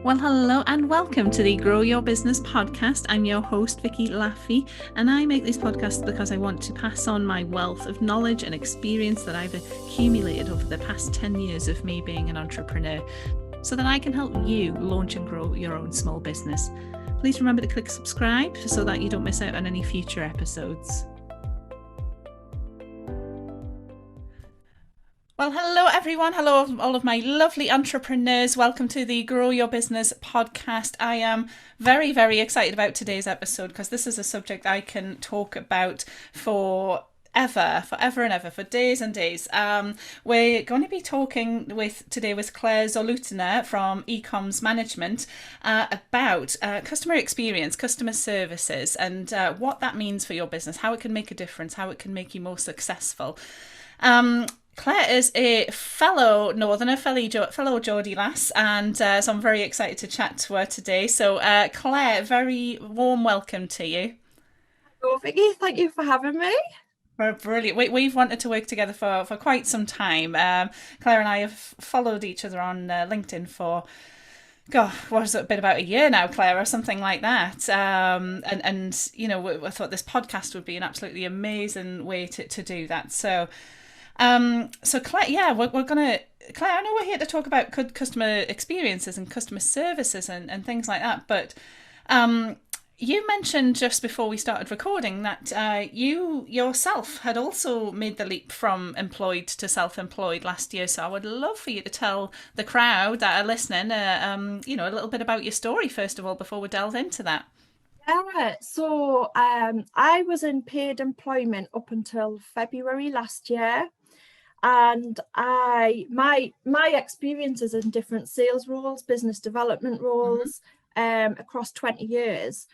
Well, hello and welcome to the Grow Your Business podcast. I'm your host, Vicky Laffey, and I make these podcasts because I want to pass on my wealth of knowledge and experience that I've accumulated over the past 10 years of me being an entrepreneur, so that I can help you launch and grow your own small business. Please remember to click subscribe so that you don't miss out on any future episodes. Well, hello everyone. Hello all of my lovely entrepreneurs. Welcome to the Grow Your Business podcast. I am very, very excited about today's episode because this is a subject I can talk about forever and ever, for days and days. We're going to be talking today with Claire Zorlutuna from Ecommz Management about customer experience, customer services, and what that means for your business, how it can make a difference, how it can make you more successful. Claire is a fellow Northerner, fellow Geordie lass, and so I'm very excited to chat to her today. So, Claire, very warm welcome to you. Hello, Vicky. Thank you for having me. Brilliant. We've wanted to work together for quite some time. Claire and I have followed each other on LinkedIn for, God, what is it, been about a year now, Claire, or something like that. And you know, I thought this podcast would be an absolutely amazing way to do that. So Claire, yeah, we're gonna, Claire, I know we're here to talk about customer experiences and customer services and things like that, but you mentioned just before we started recording that you yourself had also made the leap from employed to self-employed last year. So I would love for you to tell the crowd that are listening, a little bit about your story first of all before we delve into that. Yeah, so I was in paid employment up until February last year, and my experiences in different sales roles, business development roles, across 20 years,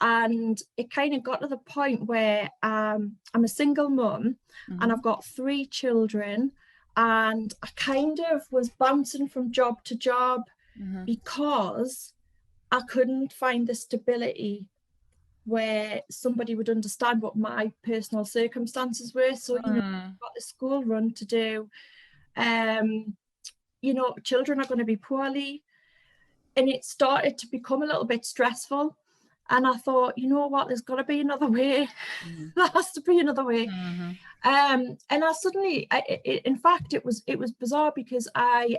and it kind of got to the point where I'm a single mum, and I've got 3 children, and I kind of was bouncing from job to job because I couldn't find the stability where somebody would understand what my personal circumstances were. So, I've got the school run to do. Children are going to be poorly. And it started to become a little bit stressful. And I thought, you know what, there's got to be another way. There has to be another way. And I suddenly, in fact, it was bizarre because I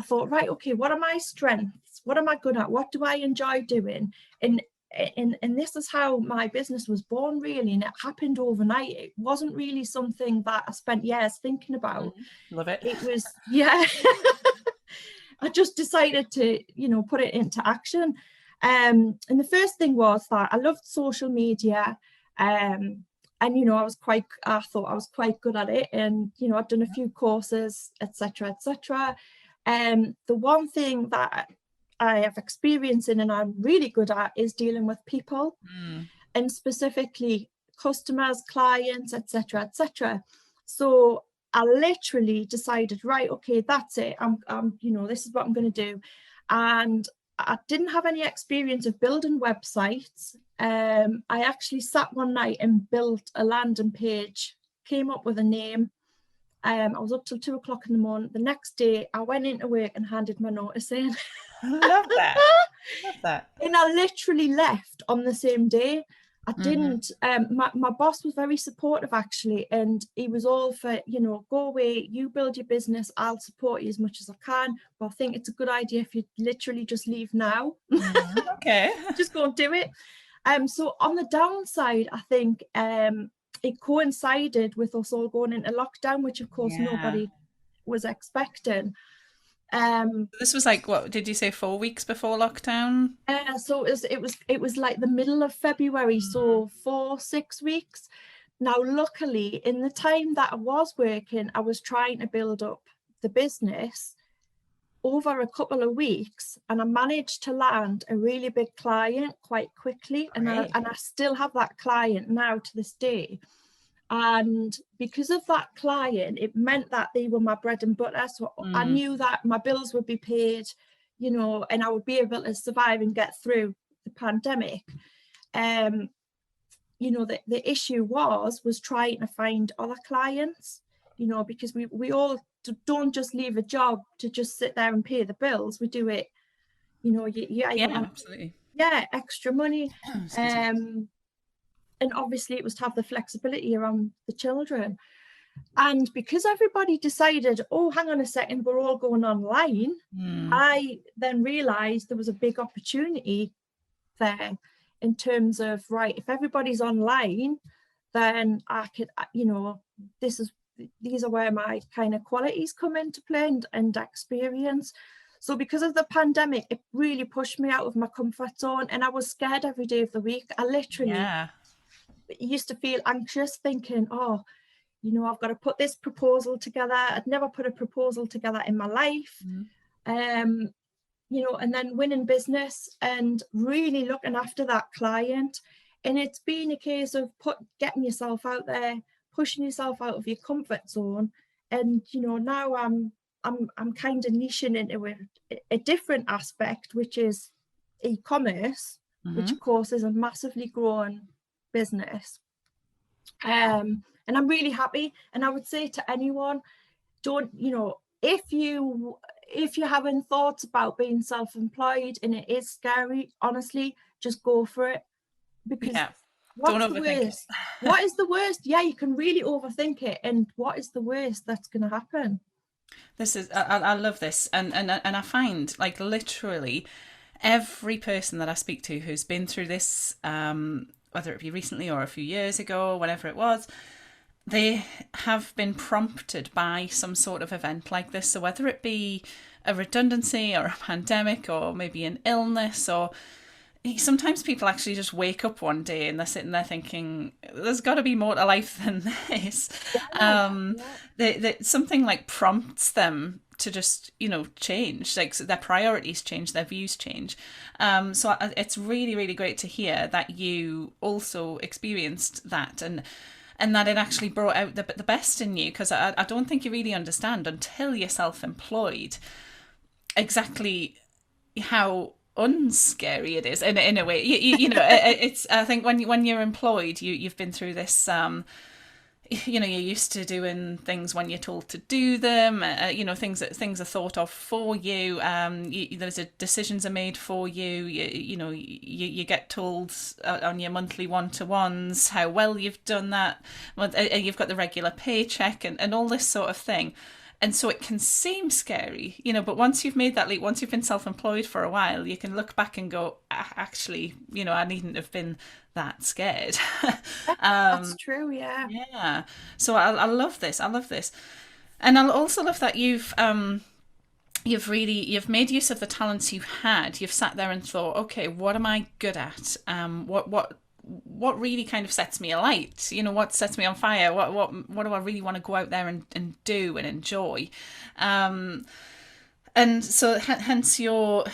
thought, right, okay, what are my strengths? What am I good at? What do I enjoy doing? And this is how my business was born, really. And it happened overnight. It wasn't really something that I spent years thinking about. Love it. It was, yeah. I just decided to, put it into action. And the first thing was that I loved social media. And I thought I was quite good at it. And, I'd done a few courses, etc., etc. And the one thing that I have experience in and I'm really good at is dealing with people, and specifically customers, clients, etc., etc. So I literally decided, right, okay, that's it. I'm this is what I'm going to do. And I didn't have any experience of building websites. I actually sat one night and built a landing page, came up with a name. I was up till 2 o'clock in the morning. The next day, I went into work and handed my notice in. I love that. Love that. And I literally left on the same day. I didn't, my boss was very supportive actually, and he was all for, go away, you build your business, I'll support you as much as I can, but I think it's a good idea if you literally just leave now. Okay. Just go and do it. So on the downside, I think it coincided with us all going into lockdown, which of course nobody was expecting. This was like, what did you say, 4 weeks before lockdown? So it was like the middle of February, so 4-6 weeks. Now, luckily, in the time that I was working, I was trying to build up the business over a couple of weeks, and I managed to land a really big client quite quickly. And I still have that client now to this day. And because of that client, it meant that they were my bread and butter. So I knew that my bills would be paid, and I would be able to survive and get through the pandemic. The issue was trying to find other clients, because we all don't just leave a job to just sit there and pay the bills. We do it either Yeah, want, absolutely. extra money. Excuse me. And obviously it was to have the flexibility around the children. And because everybody decided, oh, hang on a second, we're all going online, I then realized there was a big opportunity there in terms of, right, if everybody's online, then I could, these are where my kind of qualities come into play, and experience. So because of the pandemic, it really pushed me out of my comfort zone, and I was scared every day of the week. I literally Yeah. used to feel anxious, thinking, oh, I've got to put this proposal together. I'd never put a proposal together in my life. And then winning business and really looking after that client. And it's been a case of getting yourself out there, pushing yourself out of your comfort zone. And now I'm kind of niching into a different aspect, which is e-commerce, which of course is a massively growing business. And I'm really happy. And I would say to anyone, don't, if you're having thoughts about being self-employed and it is scary, honestly, just go for it. Because Yeah. Don't what's the overthink it. worst? What is the worst? Yeah, you can really overthink it. And what is the worst that's going to happen? This is I love this, and I find like literally every person that I speak to who's been through this, whether it be recently or a few years ago, whenever it was, they have been prompted by some sort of event like this. So whether it be a redundancy or a pandemic or maybe an illness, or sometimes people actually just wake up one day and they're sitting there thinking, there's got to be more to life than this. Something like prompts them to just, change, like so their priorities change, their views change. So it's really, really great to hear that you also experienced that, and that it actually brought out the best in you, because I don't think you really understand until you're self-employed exactly how unscary it is in a way. It's, I think when you're employed, you've been through this, you're used to doing things when you're told to do them. Things are thought of for you. There's decisions are made for you. You get told on your monthly one-to-ones how well you've done that. You've got the regular paycheck and all this sort of thing. And so it can seem scary, but once you've made that leap, once you've been self-employed for a while, you can look back and go, actually, I needn't have been that scared. That's true, yeah. Yeah. So I love this. I love this. And I also love that you've made use of the talents you had. You've sat there and thought, okay, what am I good at? What really kind of sets me alight? What sets me on fire? What do I really want to go out there and do and enjoy? And so hence your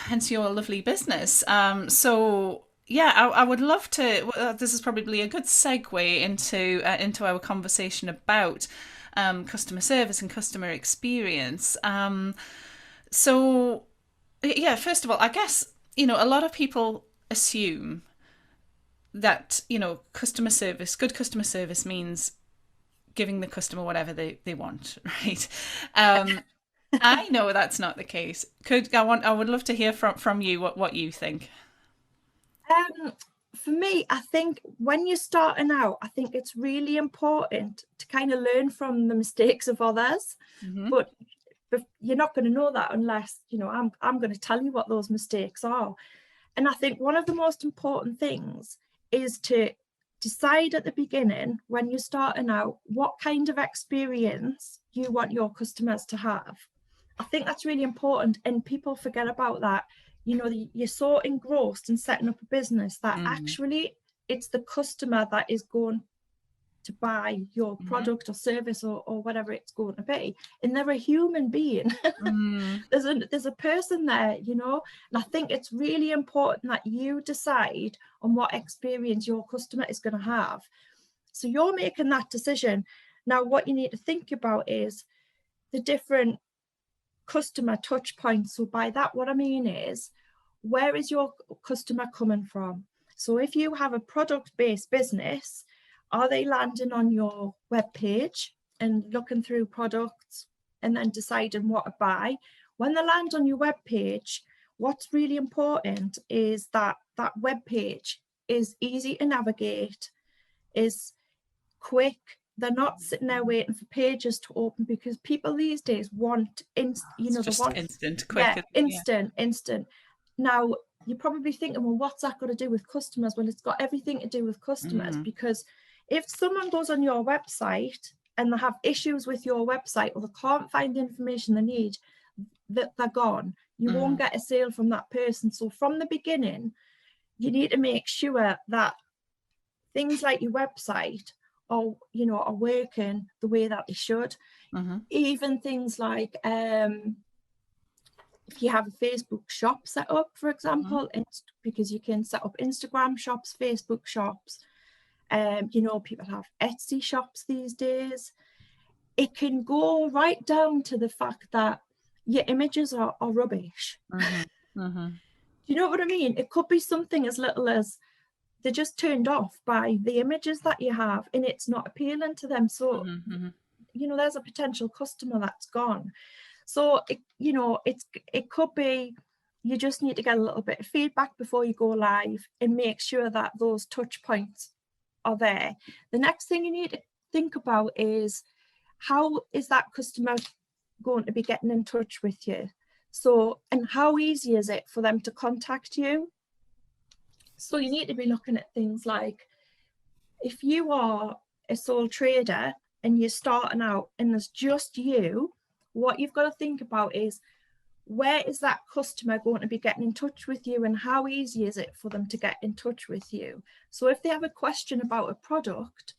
lovely business. So yeah, I would love to. This is probably a good segue into our conversation about customer service and customer experience. So yeah, first of all, I guess a lot of people assume that good customer service means giving the customer whatever they want, right? I know that's not the case. I would love to hear from you what you think. For me, I think when you're starting out, I think it's really important to kind of learn from the mistakes of others. But you're not going to know that unless, I'm going to tell you what those mistakes are. And I think one of the most important things is to decide at the beginning, when you're starting out, what kind of experience you want your customers to have. I think that's really important, and people forget about that. You're so engrossed in setting up a business that actually it's the customer that is going to buy your product or service or whatever it's going to be, and they're a human being. There's a person there, and I think it's really important that you decide on what experience your customer is going to have. So you're making that decision. Now what you need to think about is the different customer touch points. So by that, what I mean is, where is your customer coming from? So if you have a product-based business, are they landing on your web page and looking through products and then deciding what to buy? When they land on your web page, what's really important is that that web page is easy to navigate, is quick. They're not sitting there waiting for pages to open, because people these days want It's just instant, quick. yeah, instant. Now you're probably thinking, well, what's that got to do with customers? Well, it's got everything to do with customers, because if someone goes on your website and they have issues with your website, or they can't find the information they need, that they're gone. You won't get a sale from that person. So from the beginning, you need to make sure that things like your website are, you know, are working the way that they should. Even things like if you have a Facebook shop set up, for example, because you can set up Instagram shops, Facebook shops, you know, people have Etsy shops these days. It can go right down to the fact that your images are rubbish. Do you know what I mean? It could be something as little as they're just turned off by the images that you have, and it's not appealing to them. So, you know, there's a potential customer that's gone. So, you know, it could be you just need to get a little bit of feedback before you go live and make sure that those touch points are there. The next thing you need to think about is, how is that customer going to be getting in touch with you? So, and how easy is it for them to contact you? So you need to be looking at things like, if you are a sole trader and you're starting out and there's just you, what you've got to think about is, where is that customer going to be getting in touch with you, and how easy is it for them to get in touch with you? So if they have a question about a product,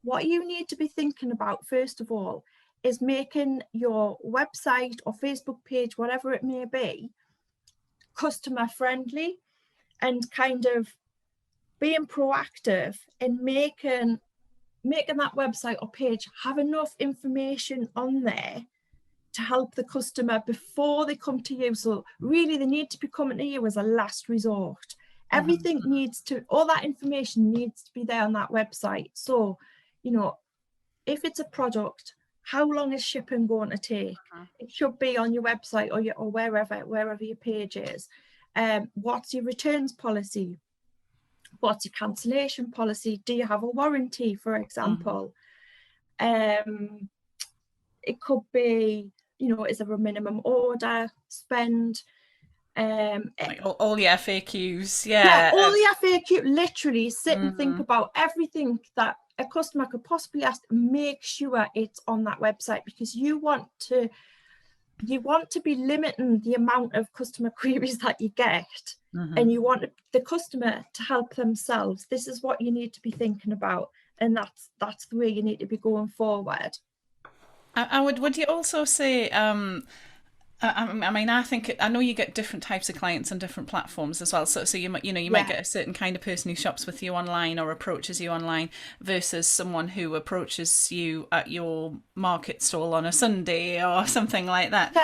what you need to be thinking about first of all is making your website or Facebook page, whatever it may be, customer friendly, and kind of being proactive in making that website or page have enough information on there to help the customer before they come to you. So really they need to be coming to you as a last resort. Everything needs to, all that information needs to be there on that website. So, you know, if it's a product, how long is shipping going to take? It should be on your website or wherever your page is. What's your returns policy? What's your cancellation policy? Do you have a warranty, for example? It could be, you know, is there a minimum order spend? Like all the FAQs, all the FAQ, literally sit and think about everything that a customer could possibly ask, make sure it's on that website, because you want to be limiting the amount of customer queries that you get, and you want the customer to help themselves. This is what you need to be thinking about, and that's the way you need to be going forward. Would you also say, I mean, I know you get different types of clients on different platforms as well. So you might get a certain kind of person who shops with you online or approaches you online versus someone who approaches you at your market stall on a Sunday or something like that.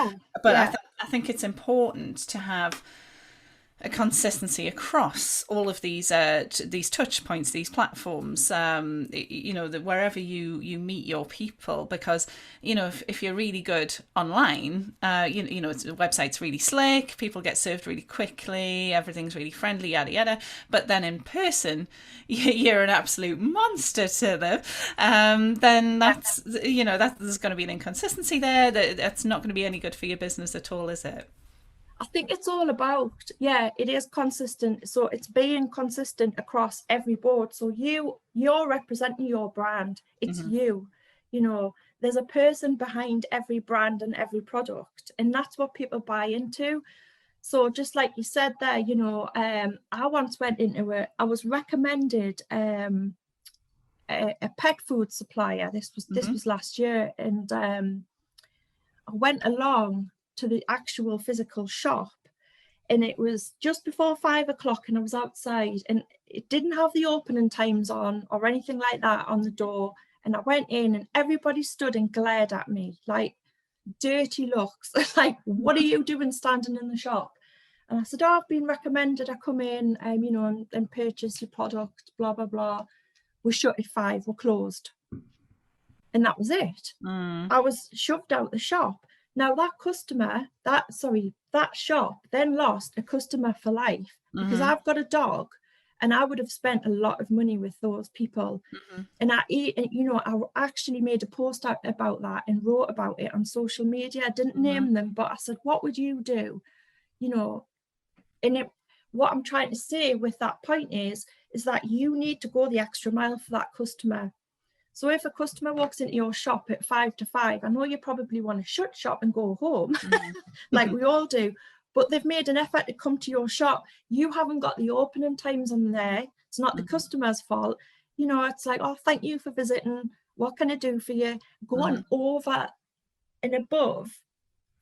But I think it's important to have a consistency across all of these touch points, these platforms, wherever you meet your people, because if you're really good online, the website's really slick, people get served really quickly, everything's really friendly, yada yada, but then in person you're an absolute monster to them, then that's there's going to be an inconsistency there that's not going to be any good for your business at all, is it? I think it's all about, it is consistent. So it's being consistent across every board. So you're representing your brand. It's you know, there's a person behind every brand and every product, and that's what people buy into. So just like you said there, I once went into it. I was recommended a pet food supplier. This was last year, and I went along to the actual physical shop, and it was just before 5 o'clock, and I was outside, and it didn't have the opening times on or anything like that on the door. And I went in, and everybody stood and glared at me like dirty looks, like, what are you doing standing in the shop? And I said, I've been recommended. I come in, and purchase your product, blah blah blah. We're shut at 5. We're closed, and that was it. I was shoved out the shop. Now that customer, that shop then lost a customer for life, because I've got a dog, and I would have spent a lot of money with those people. And I actually made a post out about that and wrote about it on social media. I didn't name them, but I said, what would you do? And what I'm trying to say with that point is that you need to go the extra mile for that customer. So if a customer walks into your shop at 5 to 5, I know you probably want to shut shop and go home, like we all do, but they've made an effort to come to your shop. You haven't got the opening times on there. It's not the customer's fault. It's like, oh, thank you for visiting. What can I do for you? Go on over and above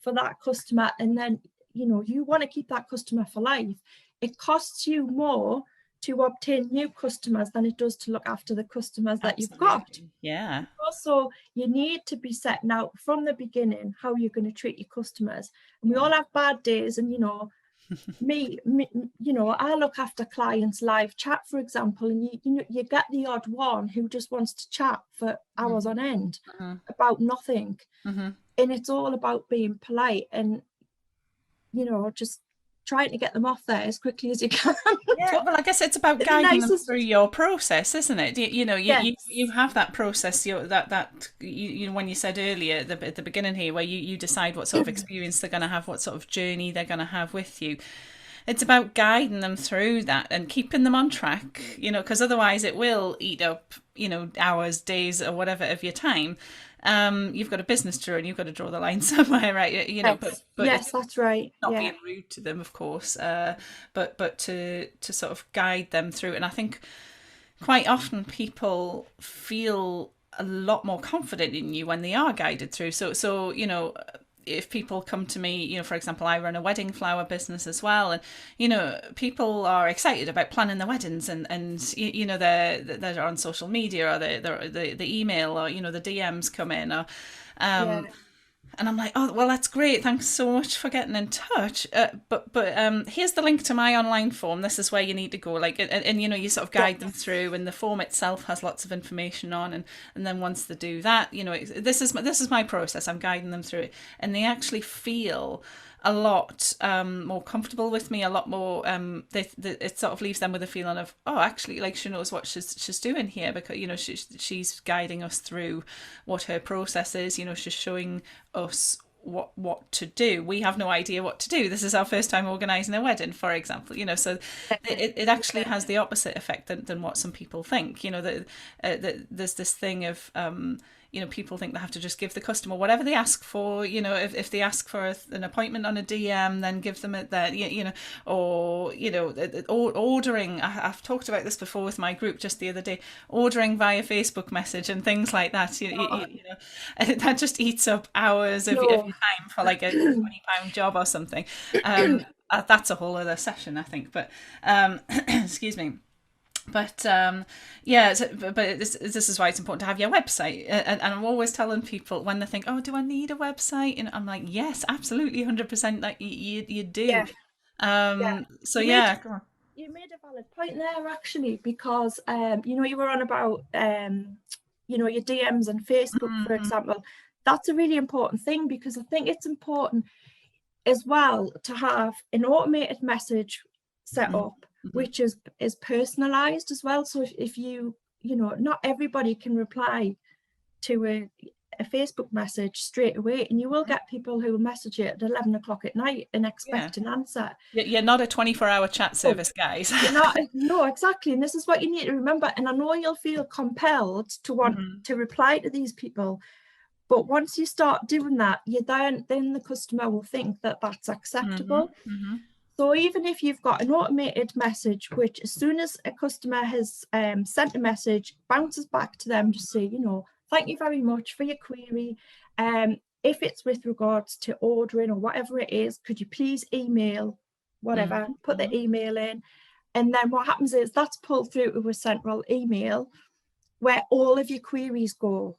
for that customer. And then, you want to keep that customer for life. It costs you more to obtain new customers than it does to look after the customers that you've got. Yeah. Also, you need to be setting out from the beginning how you're going to treat your customers. And we all have bad days. And, me, I look after clients live chat, for example, and you get the odd one who just wants to chat for hours on end about nothing. And it's all about being polite and, just trying to get them off there as quickly as you can. Yeah, well, I guess it's about guiding them through your process, isn't it? You have that process. When you said earlier at the beginning here, where you decide what sort of experience they're going to have, what sort of journey they're going to have with you. It's about guiding them through that and keeping them on track, because otherwise it will eat up, hours, days, or whatever of your time. You've got a business to run, you've got to draw the line somewhere, right? But yes, that's right. Not being rude to them, of course, but to sort of guide them through. And I think quite often people feel a lot more confident in you when they are guided through. So if people come to me, for example, I run a wedding flower business as well, and people are excited about planning their weddings, and they're on social media, or the email, or the DMs come in, or and I'm like, oh, well, that's great. Thanks so much for getting in touch. But here's the link to my online form. This is where you need to go. Like, and you sort of guide them through, and the form itself has lots of information on. And then once they do that, this is my process. I'm guiding them through it, and they actually feel a lot more comfortable with me, a lot more it sort of leaves them with a feeling of, oh, actually, like, she knows what she's doing here, because she's guiding us through what her process is. She's showing us what to do. We have no idea what to do. This is our first time organising a wedding, for example, so it actually has the opposite effect than what some people think. That there's this thing of people think they have to just give the customer whatever they ask for. If they ask for an appointment on a DM, then give them it there. Or ordering. I've talked about this before with my group just the other day. Ordering via Facebook message and things like that. That just eats up hours of your time for like a £20 job or something. That's a whole other session, I think. But excuse me. But but this is why it's important to have your website. And I'm always telling people when they think, oh, do I need a website? And I'm like, yes, absolutely, 100%. Like you do. Yeah. So come on. You made a valid point there, actually, because you were on about your DMs and Facebook, for example. That's a really important thing, because I think it's important as well to have an automated message set up, which is personalized as well. So if not everybody can reply to a Facebook message straight away, and you will get people who will message you at 11 o'clock at night and expect an answer. You're not a 24-hour chat service, guys. No, exactly. And this is what you need to remember. And I know you'll feel compelled to want to reply to these people, but once you start doing that, then the customer will think that that's acceptable. So even if you've got an automated message, which as soon as a customer has sent a message, bounces back to them to say, thank you very much for your query. If it's with regards to ordering or whatever it is, could you please email whatever, put the email in. And then what happens is that's pulled through to a central email where all of your queries go.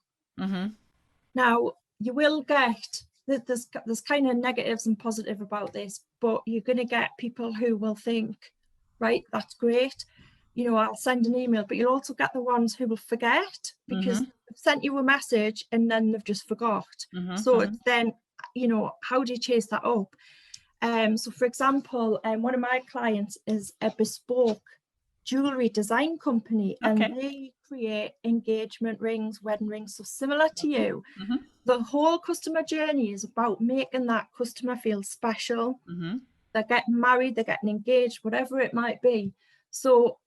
Now, you will get, there's kind of negatives and positive about this, but you're going to get people who will think, right, that's great, I'll send an email, but you'll also get the ones who will forget, because they've sent you a message and then they've just forgot. So it's then, how do you chase that up? So for example, one of my clients is a bespoke jewelry design company, and Okay. they create engagement rings, wedding rings, so similar to you. Mm-hmm. The whole customer journey is about making that customer feel special. Mm-hmm. They're getting married, they're getting engaged, whatever it might be. So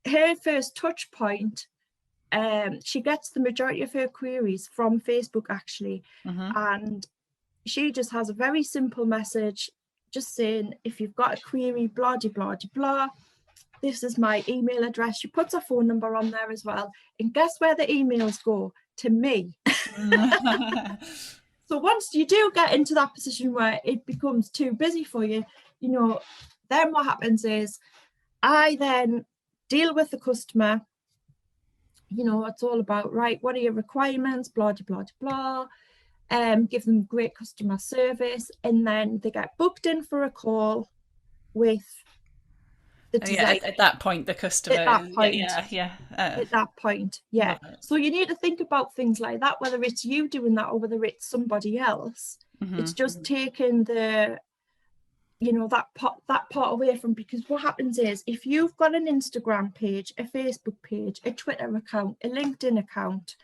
her first touch point, she gets the majority of her queries from Facebook actually, Mm-hmm. and she just has a very simple message just saying, if you've got a query, blah blah blah blah, this is my email address. She puts her phone number on there as well, and guess where the emails go? To me. So once you do get into that position where it becomes too busy for you, then what happens is I then deal with the customer. It's all about, right, what are your requirements, blah blah blah blah. Give them great customer service, and then they get booked in for a call with the Yeah, design. at that point, the At customer, that yeah, point, yeah, yeah. at that point, yeah. Love it. So you need to think about things like that, whether it's you doing that or whether it's somebody else. Mm-hmm. It's just taking that part away from, because what happens is, if you've got an Instagram page, a Facebook page, a Twitter account, a LinkedIn account,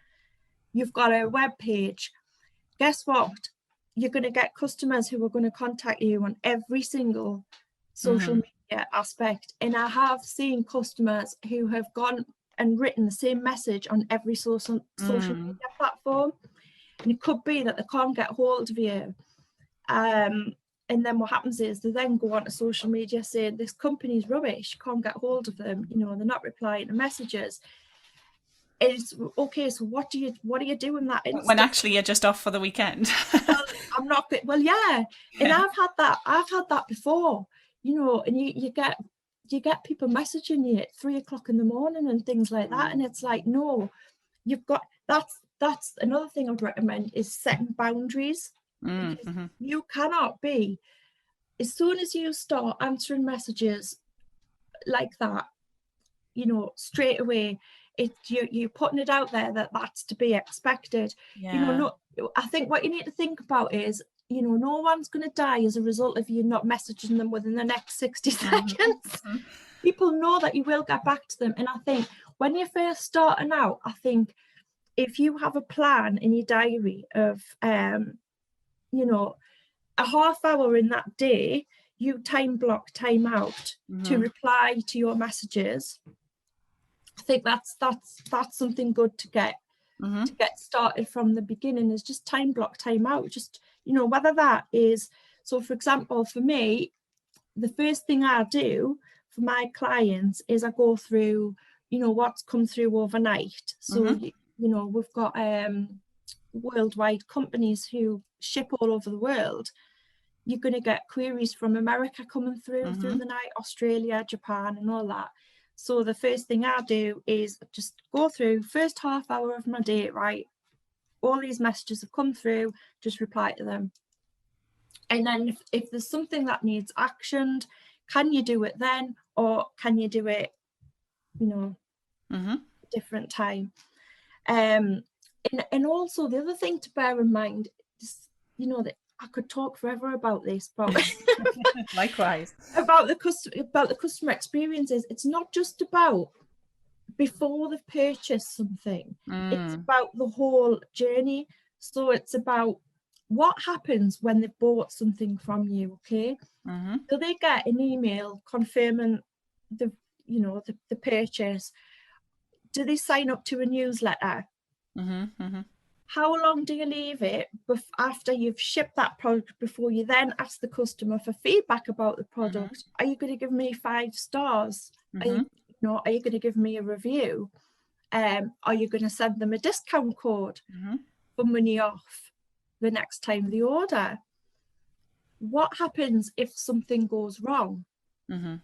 you've got a web page, guess what? You're going to get customers who are going to contact you on every single social Mm-hmm. media aspect. And I have seen customers who have gone and written the same message on every social media platform. And it could be that they can't get hold of you. And then what happens is they then go on to social media saying, this company's rubbish, can't get hold of them, they're not replying to messages. It's okay, so what are you doing that instant? When actually you're just off for the weekend. Well, I'm not good. Well, yeah. And I've had that before, and you get people messaging you at 3 o'clock in the morning and things like that. And it's like, no, you've got, that's another thing I'd recommend, is setting boundaries. Because you cannot be, as soon as you start answering messages like that, straight away, you're putting it out there that that's to be expected. Yeah. I think what you need to think about is, no one's going to die as a result of you not messaging them within the next 60 seconds. People know that you will get back to them. And I think when you're first starting out, I think if you have a plan in your diary of a half hour in that day, you time block time out to reply to your messages, I think that's something good to get started from the beginning, is just time block time out. Just whether that is, so for example, for me, the first thing I do for my clients is I go through what's come through overnight. So we've got worldwide companies who ship all over the world. You're going to get queries from America coming through the night, Australia, Japan, and all that. So the first thing I do is just go through first half hour of my day, right? All these messages have come through, just reply to them. And then if there's something that needs actioned, can you do it then, or can you do it, different time? And also the other thing to bear in mind is, that I could talk forever about this, but Likewise. about the customer experiences. It's not just about before they've purchased something. It's about the whole journey. So it's about what happens when they've bought something from you. Okay, so they get an email confirming the purchase. Do they sign up to a newsletter? How long do you leave it after you've shipped that product before you then ask the customer for feedback about the product? Are you going to give me 5 stars? Are you going to give me a review? Are you going to send them a discount code for money off the next time they order? What happens if something goes wrong? Do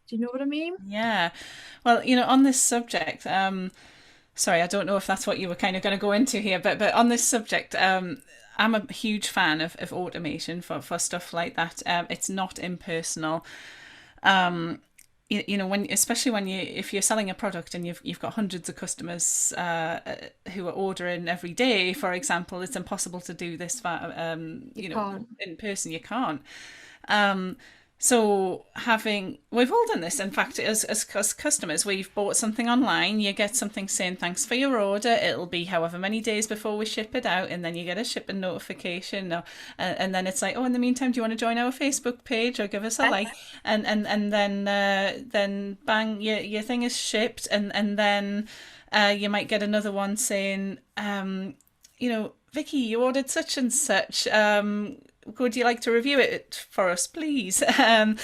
you know what I mean? Yeah. Well, on this subject, sorry, I don't know if that's what you were kind of going to go into here, but on this subject, I'm a huge fan of automation for stuff like that. It's not impersonal. you know, when, especially when if you're selling a product and you've got hundreds of customers who are ordering every day, for example, it's impossible to do this You you know, can't. in person. You can't. Um, so we've all done this. In fact, as customers, we've bought something online. You get something saying thanks for your order. It'll be however many days before we ship it out, and then you get a shipping notification. And then it's like, oh, in the meantime, do you want to join our Facebook page or give us a like? Yes. And then bang, your thing is shipped, and then you might get another one saying, you know, Vicky, you ordered such and such. Would you like to review it for us, please? And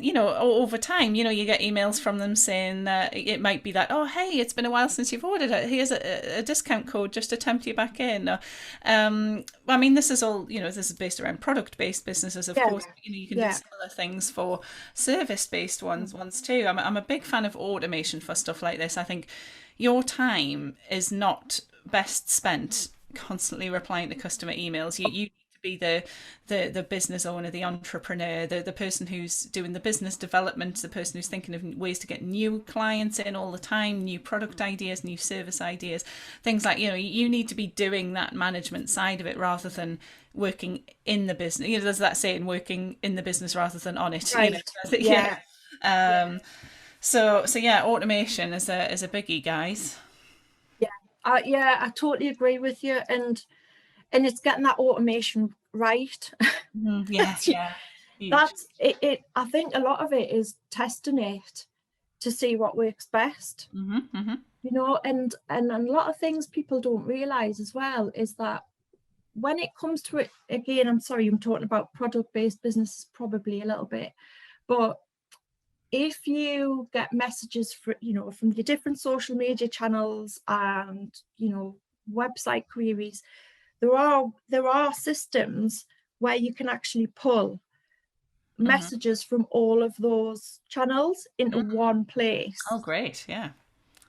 you know, over time, you know, you get emails from them saying it might be that, oh, hey, it's been a while since you've ordered it. Here's a discount code just to tempt you back in. I mean, this is all, you know, this is based around product-based businesses, of Yeah. course. But, you know, you can do Yeah. similar things for service-based ones too. I'm a big fan of automation for stuff like this. I think your time is not best spent constantly replying to customer emails. You need to be the business owner, the entrepreneur, the person who's doing the business development, the person who's thinking of ways to get new clients in all the time, new product ideas, new service ideas, things like, you know, you need to be doing that management side of it rather than working in the business. You know, there's that saying, working in the business rather than on it. You know, Right. yeah. Yeah. Um, so yeah, automation is a biggie, guys. Yeah. Yeah, I totally agree with you. And it's getting that automation right. Yeah, yeah, huge. That's it. I think a lot of it is testing it to see what works best. You know, and a lot of things people don't realize as well is that when it comes to it, again, I'm sorry, I'm talking about product-based businesses probably a little bit, but if you get messages for, you know, from your different social media channels and, you know, website queries, there are systems where you can actually pull messages from all of those channels into one Oh, place. great. Yeah.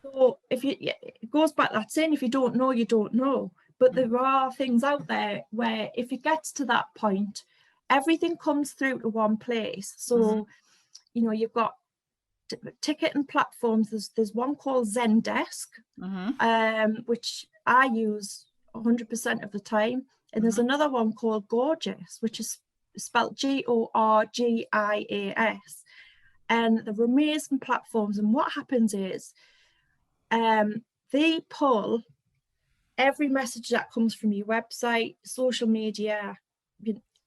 So if you, yeah, it goes back that saying, if you don't know, you don't know. But there are things out there where if it gets to that point, everything comes through to one place. So, you know, you've got ticketing platforms. There's one called Zendesk, which I use 100% of the time. And there's another one called Gorgeous, which is spelled Gorgias. And they're amazing platforms. And what happens is they pull every message that comes from your website, social media,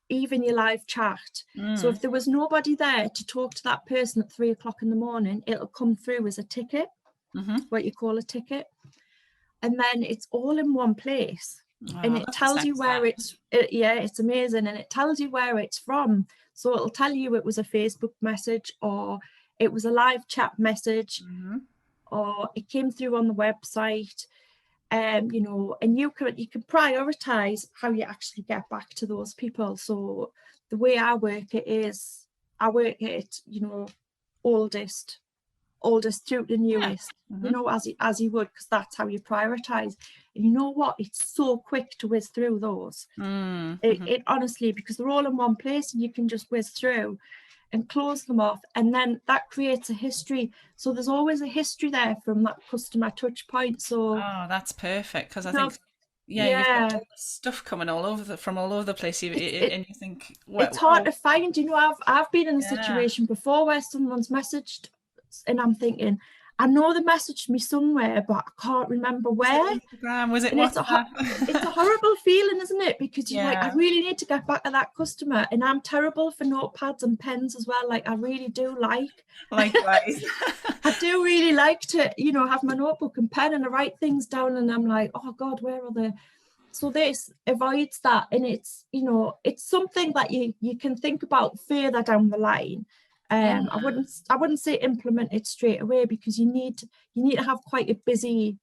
even your live chat. So if there was nobody there to talk to that person at 3 o'clock in the morning, it'll come through as a ticket, what you call a ticket. And then it's all in one place. And Wow, it that's tells you where excellent. it's amazing. And it tells you where it's from. So it'll tell you it was a Facebook message, or it was a live chat message, or it came through on the website. You know, and you can prioritize how you actually get back to those people. So the way I work it is, I work it, you know, oldest through the Yeah. newest, you know, as you would, because that's how you prioritize. And you know what, it's so quick to whiz through those. It honestly, because they're all in one place and you can just whiz through and close them off, and then that creates a history. So there's always a history there from that customer touch point. So, Oh, that's perfect because I you know, think, yeah, you've got yeah, all this stuff coming all over from all over the place. it And you think, it's well, hard oh, to find. You know, I've been in a yeah, situation before where someone's messaged and I'm thinking, I know they messaged me somewhere, but I can't remember was it where. Instagram? Was it And WhatsApp? it's a horrible feeling, isn't it? Because you're like, I Yeah, really need to get back to that customer. And I'm terrible for notepads and pens as well. Like I really do like, likewise. I do really like to, you know, have my notebook and pen and I write things down and I'm like, oh God, where are they? So this avoids that. And it's, you know, it's something that you can think about further down the line. Yeah, I wouldn't say implement it straight away, because you need to have quite a busy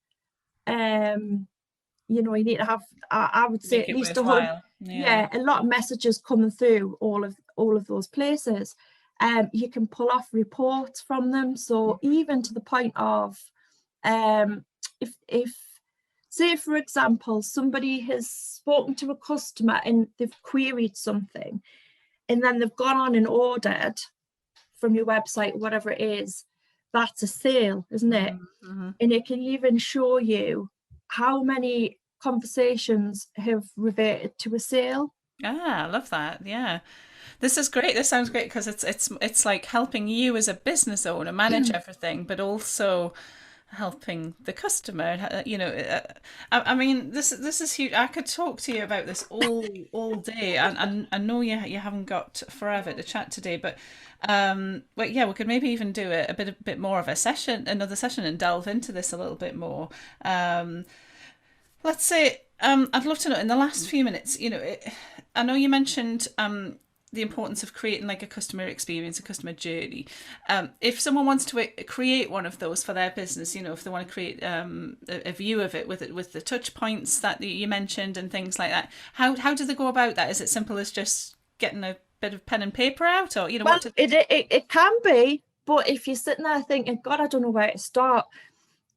you know, you need to have, I would say, make at it least a hundred, worthwhile. Yeah. yeah, a lot of messages coming through all of those places. You can pull off reports from them. So even to the point of, if say for example somebody has spoken to a customer and they've queried something, and then they've gone on and ordered from your website, whatever it is, that's a sale, isn't it? Mm-hmm. And it can even show you how many conversations have reverted to a sale. Ah, I love that. Yeah. This is great. This sounds great because it's like helping you as a business owner manage everything, but also helping the customer. I mean, this is huge. I could talk to you about this all day, and I know you haven't got forever to chat today, but yeah, we could maybe even do a bit more of a session, another session, and delve into this a little bit more. Let's say, I'd love to know in the last few minutes, I know you mentioned the importance of creating like a customer experience, a customer journey. If someone wants to create one of those for their business, if they want to create a view of it with the touch points that you mentioned and things like that, how do they go about that? Is it simple as just getting a bit of pen and paper out, or Well, what? it can be, but if you're sitting there thinking, God, I don't know where to start,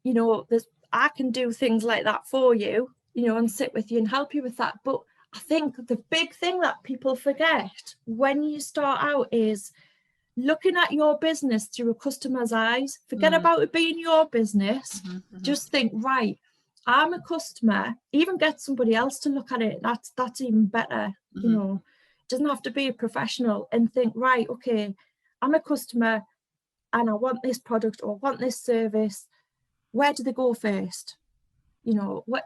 I can do things like that for you, and sit with you and help you with that. But I think the big thing that people forget when you start out is looking at your business through a customer's eyes. Forget about it being your business. Just think, right, I'm a customer. Even get somebody else to look at it. That's even better. It doesn't have to be a professional, and think, right, okay, I'm a customer and I want this product or want this service. Where do they go first? What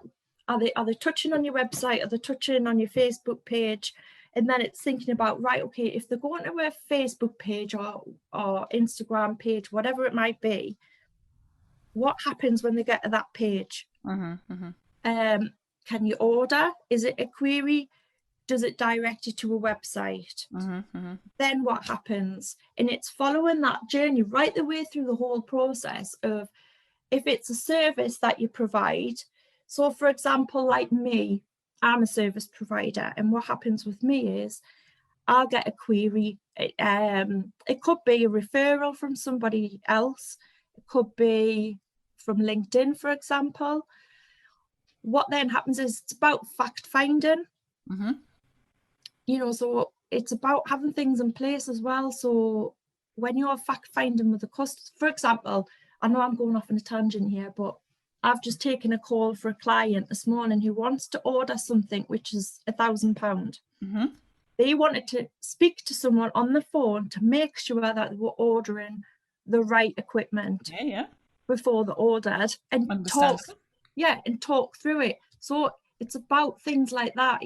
are they touching on your website? Are they touching on your Facebook page? And then it's thinking about, right, okay, if they're going to a Facebook page or Instagram page, whatever it might be, what happens when they get to that page? Can you order? Is it a query? Does it direct you to a website? Then what happens? And it's following that journey right the way through the whole process of, if it's a service that you provide. So for example, like me, I'm a service provider, and what happens with me is I'll get a query. It could be a referral from somebody else. It could be from LinkedIn, for example. What then happens is it's about fact finding. So it's about having things in place as well. So when you're fact finding with the customer, for example, I know I'm going off on a tangent here, but I've just taken a call for a client this morning who wants to order something which is £1,000. They wanted to speak to someone on the phone to make sure that they were ordering the right equipment before they ordered, and talk through it. So it's about things like that.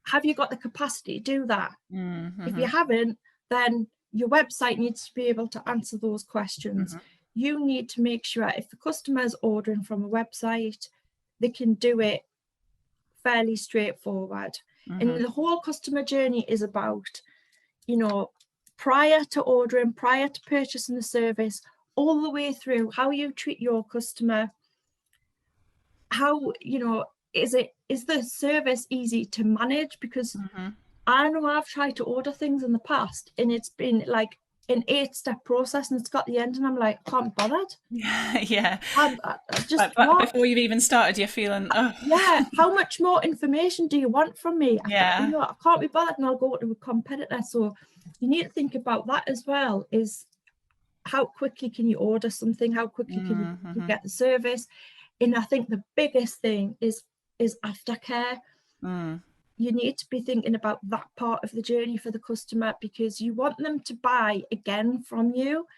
Have you got the capacity to do that? If you haven't, then your website needs to be able to answer those questions. You need to make sure if the customer is ordering from a website, they can do it fairly straightforward. And the whole customer journey is about, prior to ordering, prior to purchasing the service, all the way through how you treat your customer. How, is the service easy to manage? Because I know I've tried to order things in the past and it's been like an 8-step process, and it's got the end and I'm like, I can't be bothered. Yeah. I just but before you've even started, you're feeling, how much more information do you want from me? I can't be bothered, and I'll go to a competitor. So you need to think about that as well, is how quickly can you order something? How quickly can you get the service? And I think the biggest thing is aftercare. You need to be thinking about that part of the journey for the customer, because you want them to buy again from you.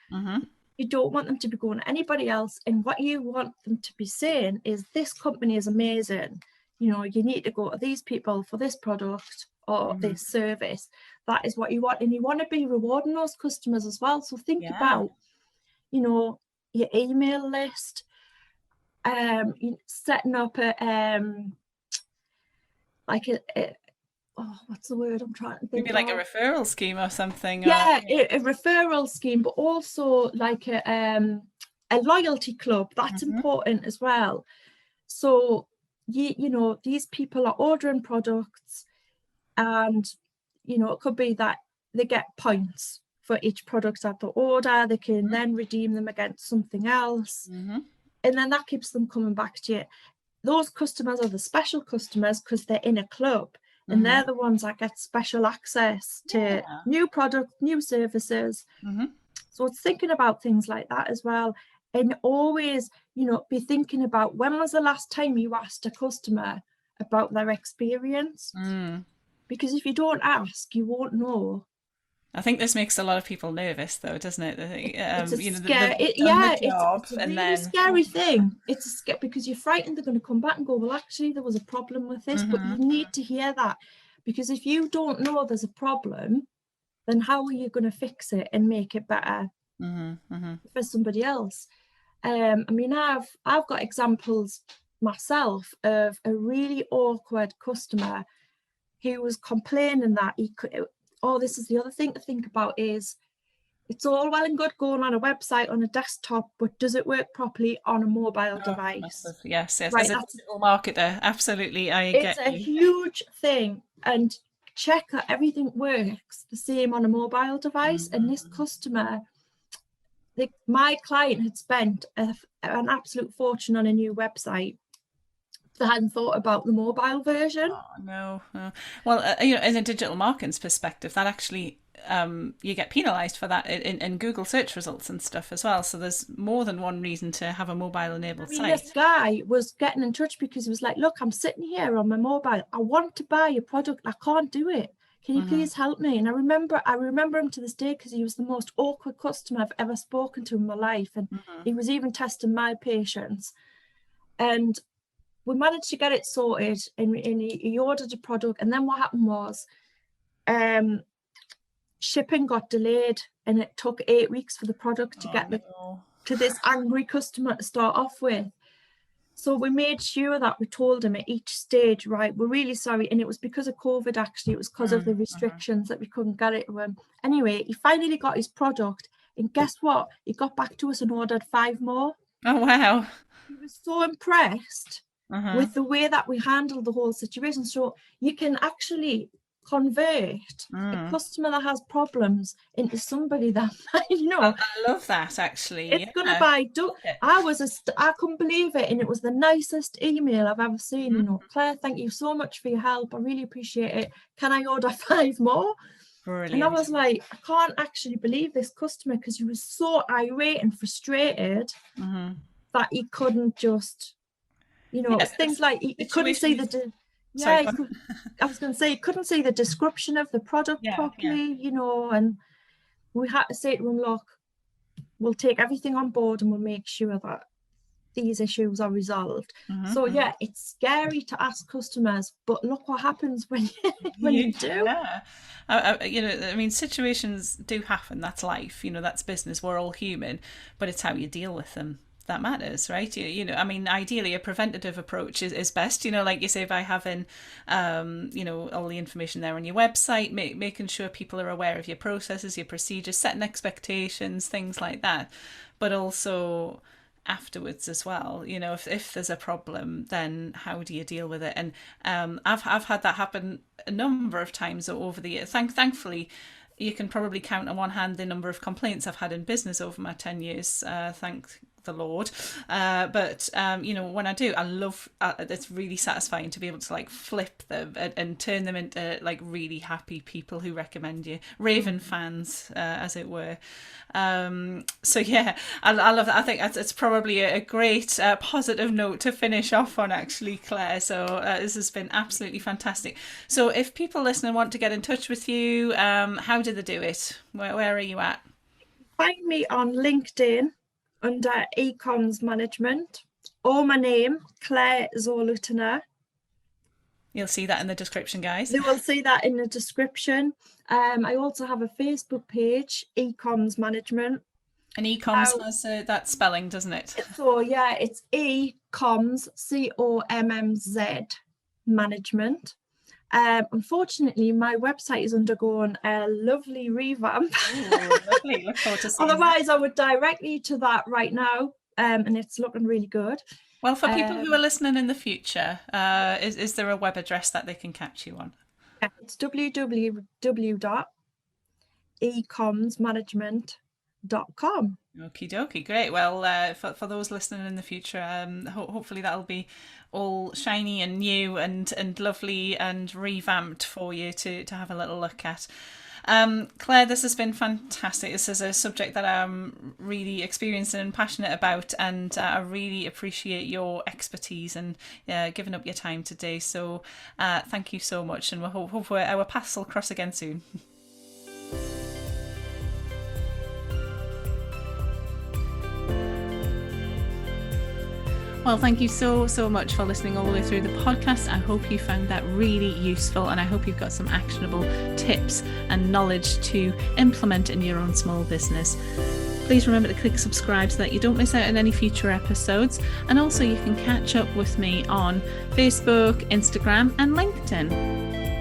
You don't want them to be going to anybody else. And what you want them to be saying is, this company is amazing. You need to go to these people for this product or this service. That is what you want. And you want to be rewarding those customers as well. So think about, your email list, setting up what's the word I'm trying to think maybe like of? a referral scheme or something. A referral scheme, but also like a loyalty club. That's important as well. So these people are ordering products, and it could be that they get points for each product that they order. They can then redeem them against something else, and then that keeps them coming back to you. Those customers are the special customers because they're in a club, and they're the ones that get special access to new products, new services. So it's thinking about things like that as well, and always, you know, be thinking about when was the last time you asked a customer about their experience, because if you don't ask, you won't know. I think this makes a lot of people nervous, though, doesn't it? It's a You know, scary, they've done the job, it's a and really then scary thing. It's a scare because you're frightened they're going to come back and go, well, actually, there was a problem with this. But you need to hear that, because if you don't know there's a problem, then how are you going to fix it and make it better for somebody else? I mean, I've got examples myself of a really awkward customer who was complaining that he could. Oh, this is the other thing to think about, is it's all well and good going on a website on a desktop, but does it work properly on a mobile device? yes, Right, as a digital marketer, absolutely, I it's get a you. huge thing, and check that everything works the same on a mobile device. And this customer, my client had spent an absolute fortune on a new website. They hadn't thought about the mobile version. Oh, no. Well, you know, in a digital marketing's perspective, that actually you get penalised for that in Google search results and stuff as well. So there's more than one reason to have a mobile-enabled site. This guy was getting in touch because he was like, look, I'm sitting here on my mobile. I want to buy a product. I can't do it. Can you please help me? And I remember him to this day because he was the most awkward customer I've ever spoken to in my life. And he was even testing my patience. And we managed to get it sorted, and he ordered a product. And then what happened was shipping got delayed, and it took 8 weeks for the product to get to this angry customer to start off with. So we made sure that we told him at each stage, right, we're really sorry. And it was because of COVID, actually. It was because of the restrictions that we couldn't get it to him. Anyway, he finally got his product, and guess what? He got back to us and ordered 5 more. Oh, wow. He was so impressed with the way that we handled the whole situation. So you can actually convert a customer that has problems into somebody that, you know, I love that, actually. It's gonna buy. I couldn't believe it, and it was the nicest email I've ever seen. You know, Claire, thank you so much for your help. I really appreciate it. Can I order 5 more? Brilliant. And I was like, I can't actually believe this customer, because he was so irate and frustrated that he couldn't just, you know, things like he couldn't see the. I was going to say, he couldn't see the description of the product properly, you know, and we had to say to him, look, we'll take everything on board and we'll make sure that these issues are resolved. So yeah, it's scary to ask customers, but look what happens when you do. You know, I mean, situations do happen. That's life. You know, that's business. We're all human, but it's how you deal with them that matters, right? You know, I mean, ideally a preventative approach is best, you know, like you say, by having you know, all the information there on your website, making sure people are aware of your processes, your procedures, setting expectations, things like that. But also afterwards as well, you know, if there's a problem, then how do you deal with it? And I've had that happen a number of times over the years. Thankfully, you can probably count on one hand the number of complaints I've had in business over my 10 years, thank the Lord. But you know, when I do, I love, it's really satisfying to be able to like flip them and turn them into like really happy people who recommend you, Raven fans, as it were. So yeah, I love that. I think it's probably a great positive note to finish off on, actually, Claire. So this has been absolutely fantastic. So if people listening want to get in touch with you, how do they do it? Where are you at? Find me on LinkedIn under Ecommz Management, or my name, Claire Zorlutuna. You'll see that in the description, guys. They will see that in the description. I also have a Facebook page, Ecommz Management. And Ecommz has that spelling, doesn't it? So yeah, it's Ecommz, COMMZ Management. Unfortunately, my website is undergoing a lovely revamp. Ooh, lovely. Look forward to seeing Otherwise, I would direct you to that right now, and it's looking really good. Well, for people who are listening in the future, is there a web address that they can catch you on? Yeah, it's www.ecommzmanagement.com. Okie dokie, great. Well, for those listening in the future, hopefully that'll be all shiny and new and lovely and revamped for you to have a little look at. Claire, this has been fantastic. This is a subject that I'm really experienced and passionate about, and I really appreciate your expertise and giving up your time today. So thank you so much, and we hope our paths will cross again soon. Well, thank you so much for listening all the way through the podcast. I hope you found that really useful, and I hope you've got some actionable tips and knowledge to implement in your own small business. Please remember to click subscribe so that you don't miss out on any future episodes. And also you can catch up with me on Facebook, Instagram and LinkedIn.